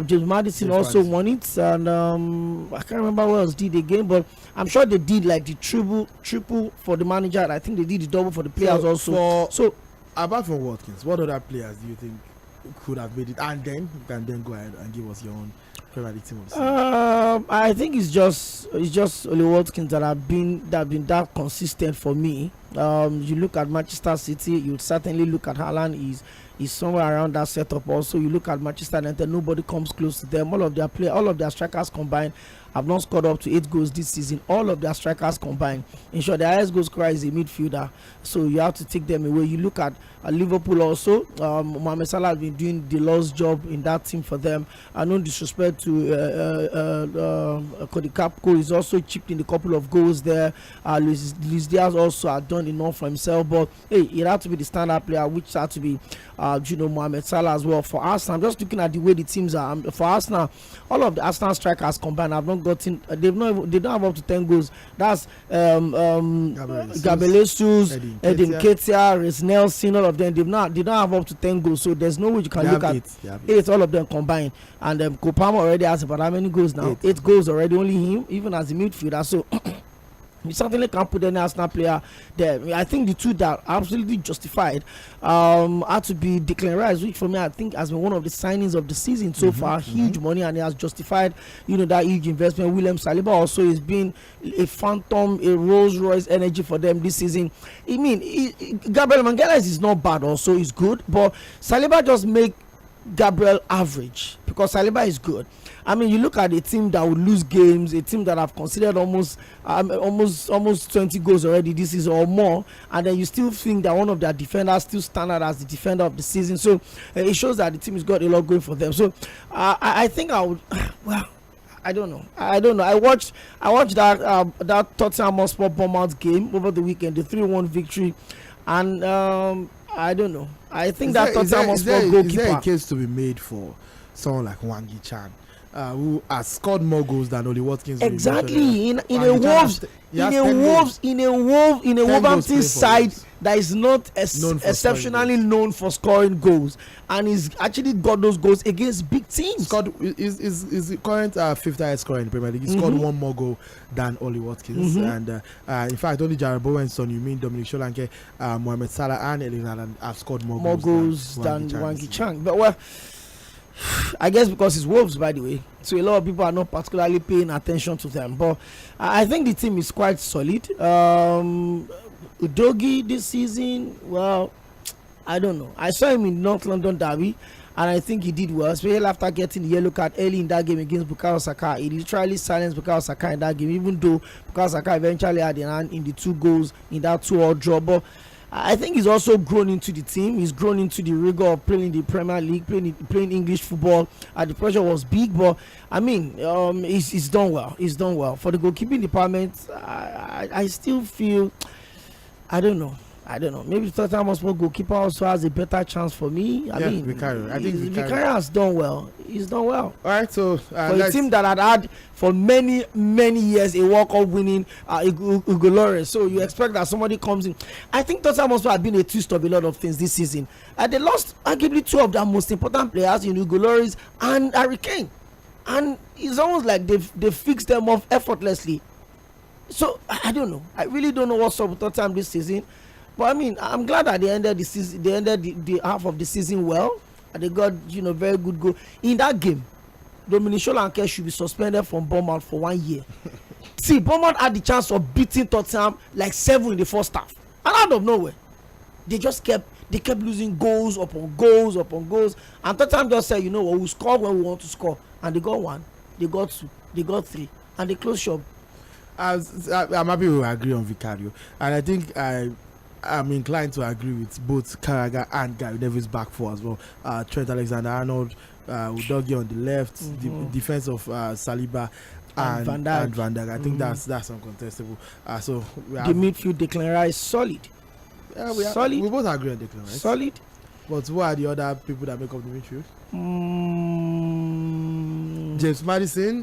James Maddison also won it, and I can't remember what else did again, but I'm sure they did like the triple for the manager. And I think they did the double for the players also. So apart from Watkins, what other players do you think could have made it? And then you can then go ahead and give us your own Premier League team of the season. I think it's just Oli Watkins that have been that consistent for me. You look at Manchester City, you would certainly look at Haaland. is somewhere around that setup. Also, you look at Manchester United, nobody comes close to them. All of their strikers combined have not scored up to 8 goals this season. All of their strikers combined. In short, the highest goal scorer is a midfielder, so you have to take them away. You look at Liverpool also. Mohamed Salah has been doing the lost job in that team for them. No disrespect to Cody Gakpo, is also chipped in a couple of goals there. Luis Diaz also had done enough for himself, but hey, it had to be the standard player, which had to be Mohamed Salah as well. For Arsenal, I'm just looking at the way the teams are. For Arsenal, all of the Arsenal strikers combined have not gotten. They don't have up to 10 goals. That's Gabriel Jesus, Edin Nketiah, Reece Nelson. All of them, they don't have up to 10 goals. So there's no way you can look at 8. All of them combined. And Kopama already has about how many goals now? 8 goals already. Only him, even as a midfielder. So you certainly can't put any Arsenal player there. I think the two that are absolutely justified had to be Declan Rice, which for me I think has been one of the signings of the season so far. Huge money, and he has justified that huge investment. William Saliba also has been a phantom, a Rolls Royce energy for them this season. I mean, Gabriel Magalhaes is not bad, also he's good, but Saliba just make Gabriel average because Saliba is good. I mean, you look at a team that would lose games, a team that have considered almost 20 goals already this season or more, and then you still think that one of their defenders still stand out as the defender of the season. So it shows that the team has got a lot going for them. So I think I would. Well, I don't know. I watched that Tottenham Hotspur Bournemouth game over the weekend, the 3-1 victory, and I don't know. I think that Tottenham Hotspur goalkeeper. Is there a case to be made for someone like Wangi Chan, who has scored more goals than Oli Watkins? Exactly. In a Wolverhampton side that is not exceptionally known for scoring goals, and he's actually got those goals against big teams. Is the current 5th highest scorer in the Premier League. He scored one more goal than Oli Watkins, and in fact only Jᴏɪṛ Oᴘᴇɪᴑ, Dominic Solanke, Mohamed Salah and Erling Haaland have scored more goals than Wangi Chan. But well, I guess because it's Wolves, by the way, so a lot of people are not particularly paying attention to them. But I think the team is quite solid. Udogie this season, well, I don't know. I saw him in North London derby, and I think he did well, especially after getting the yellow card early in that game against Bukayo Saka. He literally silenced Bukayo Saka in that game, even though Bukayo Saka eventually had a hand in the 2 goals in that 2-2 draw. But I think he's also grown into the team. He's grown into the rigor of playing in the Premier League, playing English football. The pressure was big, but I mean, he's done well. He's done well. For the goalkeeping department, I still feel, I don't know. Maybe Tottenham Hotspur goalkeeper also has a better chance for me. I mean, Vicario. I think Vicario has done well. He's done well. All right, so for a team that had for many years a World Cup winning Hugo Lloris, so you expect that somebody comes in. I think Tottenham Hotspur have been a twist of a lot of things this season. They lost arguably 2 of their most important players in Hugo Lloris and Harry Kane, and it's almost like they fixed them off effortlessly. So I don't know. I really don't know what's up with Tottenham this season. But I mean, I'm glad that they ended the season. They ended the half of the season well, and they got very good goal in that game. Dominic Solanke should be suspended from Bournemouth for 1 year. See, Bournemouth had the chance of beating Tottenham like 7 in the first half, and out of nowhere, they kept losing goals upon goals upon goals, and Tottenham just said, we'll score when we want to score, and they got 1, they got 2, they got 3, and they closed shop. I'm happy we agree on Vicario, and I think I'm inclined to agree with both Carragher and Gary Neville's back four as well. Trent Alexander-Arnold, Udogie on the left, the defense of Saliba and Van Dijk. I think that's uncontestable. So the midfield, Declan Rice, solid. Solid. We both agree on Declan Rice. Solid. But who are the other people that make up the midfield? James Maddison,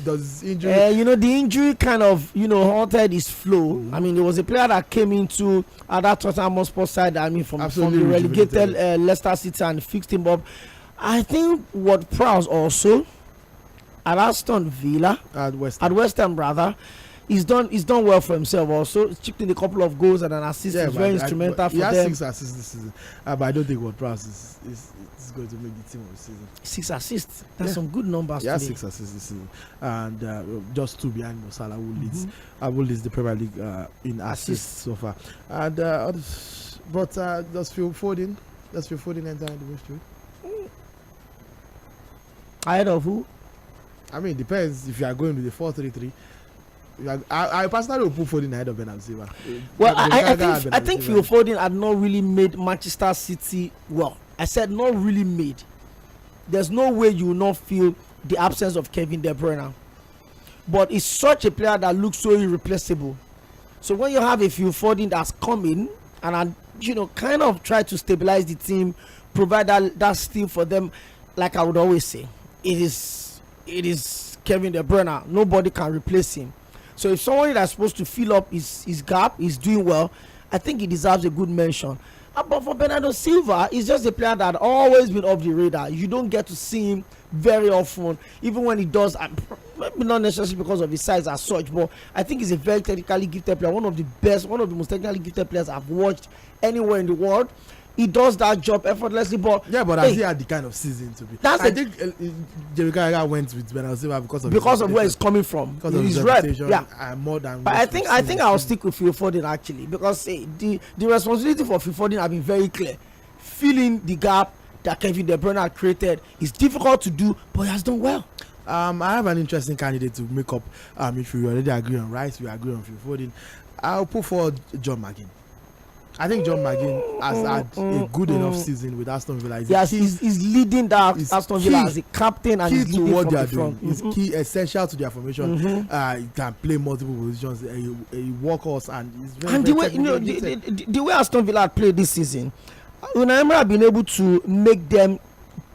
does injury? The injury kind of halted his flow. I mean, there was a player that came into that Tottenham Hotspur side. I mean, from the relegated Leicester City and fixed him up. I think what Prowse also at Aston Villa, at West Ham rather, he's done well for himself. Also, he's chipped in a couple of goals and an assist. He's very instrumental for them. He has 6 assists this season, but I don't think what Prowse is going to make the team of the season. 6 assists. That's some good numbers. He has 6 assists this season, and just 2 behind Mo Salah, who leads the Premier League in assists so far. And but does Phil Foden Does Phil Foden enter in the mystery? Ahead of who? I mean, it depends if you are going with the 4-3-3. I personally will put Foden ahead of Bernardo Silva. Well, I think Phil Foden had not really made Manchester City well. I said not really made. There's no way you will not feel the absence of Kevin De Bruyne. But it's such a player that looks so irreplaceable. So when you have a Phil Foden that's coming and kind of try to stabilize the team, provide that steal for them, like I would always say, it is Kevin De Bruyne. Nobody can replace him. So if someone that's supposed to fill up his gap is doing well, I think he deserves a good mention. But for Bernardo Silva, he's just a player that always been off the radar. You don't get to see him very often, even when he does, maybe not necessarily because of his size as such, but I think he's a very technically gifted player, one of the most technically gifted players I've watched anywhere in the world. He does that job effortlessly, but has he had the kind of season to be? I think Jericho went with Bernardo Silva because of where he's coming from. Because of his reputation, more than. But I think I'll stick with Phil Foden actually, because the responsibility for Phil Foden have been very clear. Filling the gap that Kevin De Bruyne had created is difficult to do, but he has done well. I have an interesting candidate to make up. If we already agree on Rice, we agree on Phil Foden. I'll put forward John McGinn. I think John McGinn has had a good enough season with Aston Villa. He's leading that Aston Villa as a captain, and he's leading what they are doing. It's key, essential to their formation. He can play multiple positions. A workhorse, and he's very. The way Aston Villa played this season, Unai Emery have been able to make them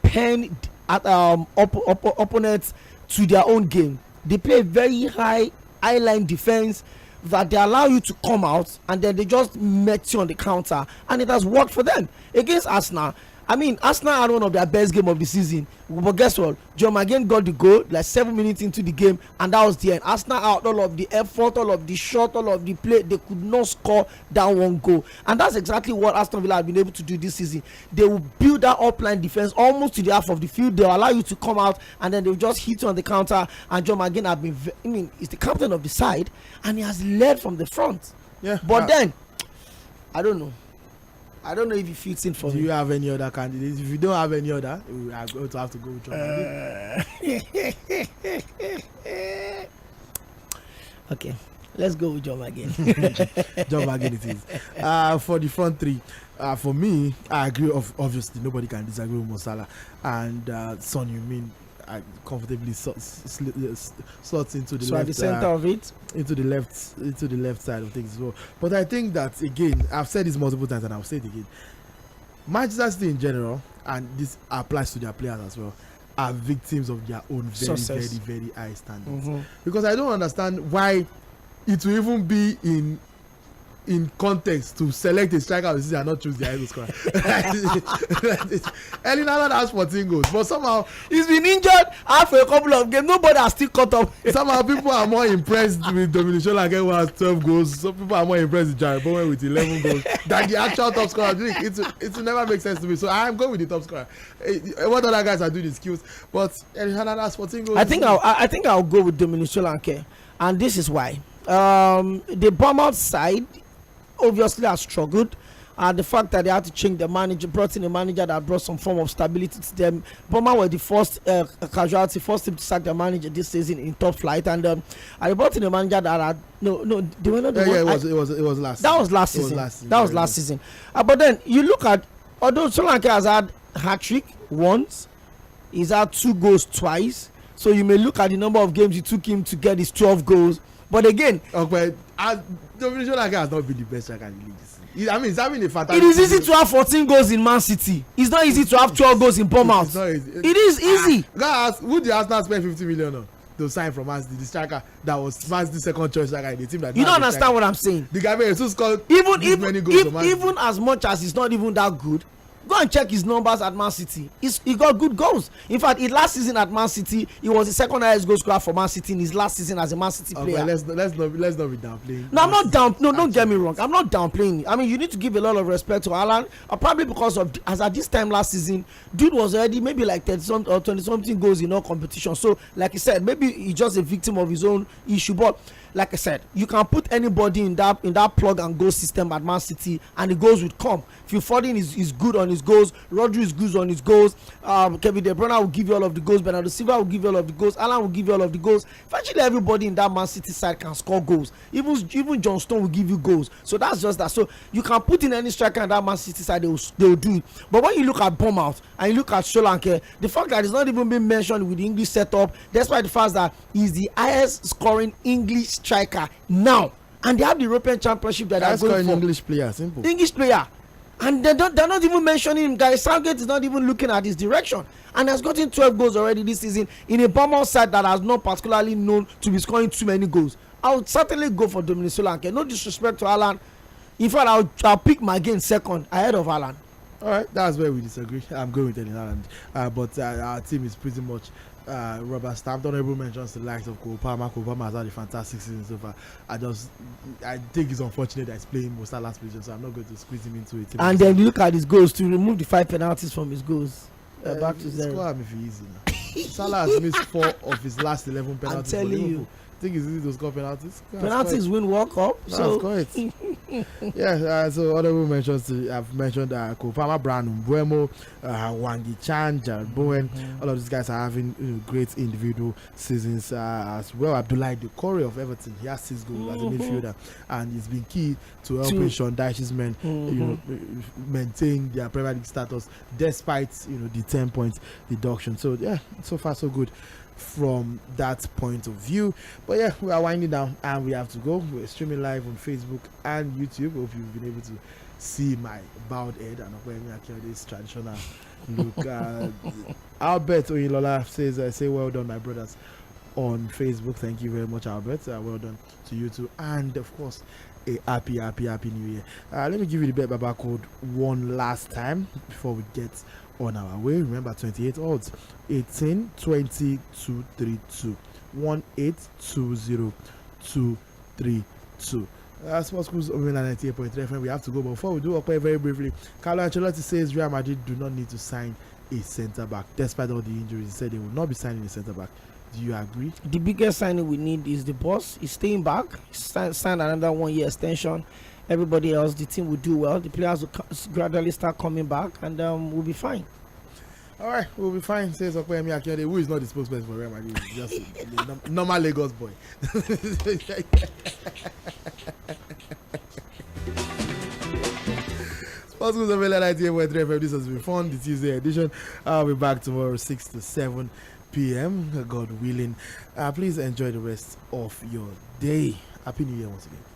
pen at opponents to their own game. They play very high line defense that they allow you to come out, and then they just met you on the counter, and it has worked for them against Arsenal. I mean, Arsenal had one of their best game of the season, but guess what? John McGinn got the goal like 7 minutes into the game, and that was the end. Arsenal out all of the effort, all of the shot, all of the play. They could not score that one goal, and that's exactly what Aston Villa have been able to do this season. They will build that upline defense almost to the half of the field. They'll allow you to come out, and then they'll just hit you on the counter. And John McGinn have been, he's the captain of the side, and he has led from the front. Yeah, but then I don't know if he fits in for me. Do you have any other candidates? If you don't have any other, we are going to have to go with John McGinn. Okay, let's go with John McGinn. John McGinn it is. For the front three, for me, I agree. Obviously, nobody can disagree with Mo Salah and Son Heung-min. Comfortably slots into the left. At the center of it, into the left side of things as well. But I think that again, I've said this multiple times and I'll say it again. Manchester City in general, and this applies to their players as well, are victims of their own very high standards. Because I don't understand why it will even be in context to select a striker of the season and not choose the highest scorer. Erling Haaland has 14 goals, but somehow he's been injured after a couple of games. Nobody has still caught up. Somehow people are more impressed with Dominic Solanke, who has 12 goals. Some people are more impressed with Jarrod Bowen with 11 goals than the actual top scorer. It will never make sense to me. So I'm going with the top scorer. What other guys are doing the skills, but Erling Haaland has 14 goals. I think I'll go with Dominic Solanke, and this is why. The Bournemouth side obviously has struggled, and the fact that they had to change the manager, brought in a manager that brought some form of stability to them. Bournemouth were the first casualty, first team to sack their manager this season in top flight, and they brought in a manager that had they were not the one. It was last. That was last season. That was last season. But then you look at, although Solanke has had hat-trick once, he's had 2 goals twice. So you may look at the number of games it took him to get his 12 goals. But again, Dominic Solanke has not been the best striker in the league. I mean, he's having a fantastic. It is easy to have 14 goals in Man City. It's not easy to have 12 goals in Bournemouth. It is easy. Who did Arsenal spend 50 million on to sign from Man City? The striker that was Man City's second choice striker in the team. You don't understand what I'm saying. The guy who scored many goals. Even as much as he's not even that good, go and check his numbers at Man City. He got good goals. In fact, last season at Man City, he was the second highest goal scorer for Man City in his last season as a Man City player. Let's not be downplaying. No, I'm not down. No, don't get me wrong. I'm not downplaying. I mean, you need to give a lot of respect to Haaland. Probably because of, as at this time last season, dude was already maybe like 30 or 20 something goals in all competition. So, like I said, maybe he's just a victim of his own issue. But like I said, you can put anybody in that plug and go system at Man City, and the goals would come. Phil Foden is good on his goals. Rodri is good on his goals. Kevin De Bruyne will give you all of the goals. Bernardo Silva will give you all of the goals. Alan will give you all of the goals. Virtually everybody in that Man City side can score goals. Even John Stone will give you goals. So that's just that. So you can put in any striker in that Man City side, they will do it. But when you look at Bournemouth and you look at sᴘᴏ, the fact that it's not even been mentioned with the English setup, despite the fact that he's the highest scoring English striker now, and they have the European Championship that are going for. English player, simple. English player, and they're not even mentioning him. Guys, Southgate is not even looking at his direction, and has gotten 12 goals already this season in a Bournemouth side that has not particularly known to be scoring too many goals. I would certainly go for Dominic sᴘᴏ. No disrespect to Alan. In fact, I'll pick McGinn second ahead of Alan. All right, that's where we disagree. I'm going with Erling Haaland, but our team is pretty much rubber stamped. Honorable mentions the likes of Cole Palmer has had a fantastic season so far. I think it's unfortunate that he's playing most of last position, so I'm not going to squeeze him into it. And then look at his goals, to remove the 5 penalties from his goals. Back to zero. Score him if he's easy. Salah has missed 4 of his last 11 penalties. I'm telling you. I think it's easy to score penalties. Penalties win World Cup. So yeah, so other mentions I've mentioned Cole Palmer, Brandon Mbeumo, Wangi Chan, Jared Bowen. All of these guys are having great individual seasons as well. Abdoulaye Doucouré of Everton, he has 6 goals as a midfielder, and it's been key to helping Sean Dyche's men maintain their Premier League status despite the 10 points deduction. So yeah, so far so good from that point of view. But yeah, we are winding down and we have to go. We're streaming live on Facebook and YouTube. Hope you've been able to see my bowed head and this traditional look. Albert Oyinlola says, say well done my brothers on Facebook. Thank you very much, Albert. Well done to you too, and of course a happy new year. Let me give you the Bet Baba code one last time before we get on our way. Remember, 28 odds 18 20 232 1820 232. Sports Cruise over 98.3 FM. We have to go, but before we do, okay, very briefly, Carlo Ancelotti says Real Madrid do not need to sign a centre back despite all the injuries. He said they will not be signing a centre back. Do you agree? The biggest signing we need is the boss. He's staying back. Signed another 1-year extension. Everybody else, the team will do well. The players will gradually start coming back, and we'll be fine. All right, we'll be fine. Says 𝗃ᴏ Akinade, who is not the spokesperson for Real Madrid. Just a normal Lagos boy. Sports News over 98.3 FM. This has been fun. The Tuesday edition. I'll be back tomorrow 6 to 7 p.m. God willing. Please enjoy the rest of your day. Happy New Year once again.